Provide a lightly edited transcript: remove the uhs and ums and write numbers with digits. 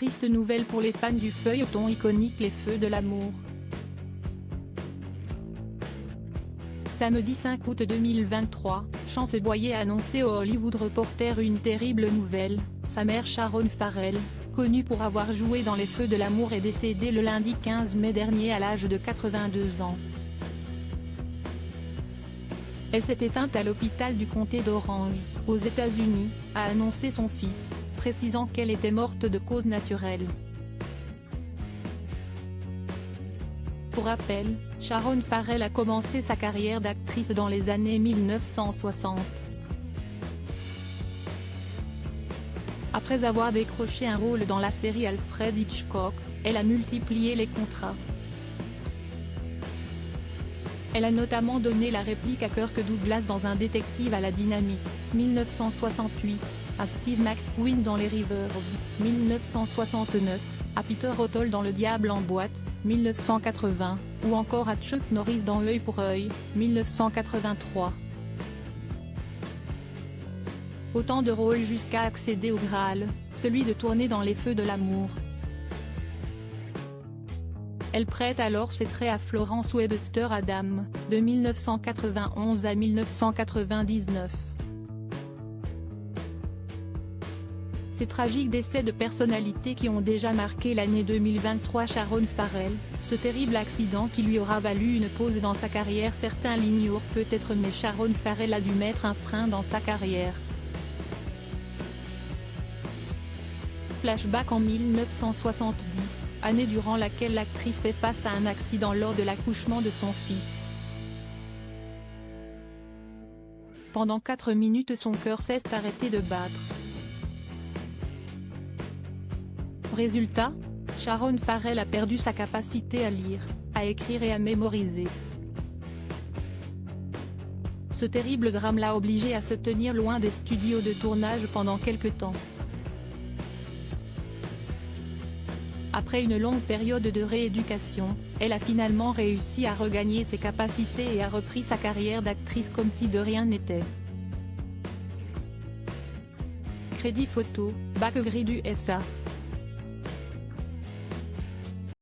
triste nouvelle pour les fans du feuilleton iconique Les Feux de l'amour. Samedi 5 août 2023, Chance Boyer a annoncé au Hollywood Reporter une terrible nouvelle. Sa mère Sharon Farrell, connue pour avoir joué dans Les Feux de l'amour, est décédée le lundi 15 mai dernier à l'âge de 82 ans. Elle s'est éteinte à l'hôpital du comté d'Orange, aux États-Unis, a annoncé son fils, précisant qu'elle était morte de cause naturelle. Pour rappel, Sharon Farrell a commencé sa carrière d'actrice dans les années 1960. Après avoir décroché un rôle dans la série Alfred Hitchcock, elle a multiplié les contrats. Elle a notamment donné la réplique à Kirk Douglas dans Un détective à la dynamite, 1968, à Steve McQueen dans Les Rivers, 1969, à Peter O'Toole dans Le Diable en boîte, 1980, ou encore à Chuck Norris dans Œil pour œil, 1983. Autant de rôles jusqu'à accéder au Graal, celui de tourner dans Les Feux de l'amour. Elle prête alors ses traits à Florence Webster Adam, de 1991 à 1999. Ces tragiques décès de personnalités qui ont déjà marqué l'année 2023 Sharon Farrell, ce terrible accident qui lui aura valu une pause dans sa carrière, certains l'ignorent peut-être, mais Sharon Farrell a dû mettre un frein dans sa carrière. Flashback en 1970, année durant laquelle l'actrice fait face à un accident lors de l'accouchement de son fils. Pendant 4 minutes son cœur s'est arrêté de battre. Résultat, Sharon Farrell a perdu sa capacité à lire, à écrire et à mémoriser. Ce terrible drame l'a obligée à se tenir loin des studios de tournage pendant quelque temps. Après une longue période de rééducation, elle a finalement réussi à regagner ses capacités et a repris sa carrière d'actrice comme si de rien n'était. Crédit photo, Backgrid USA.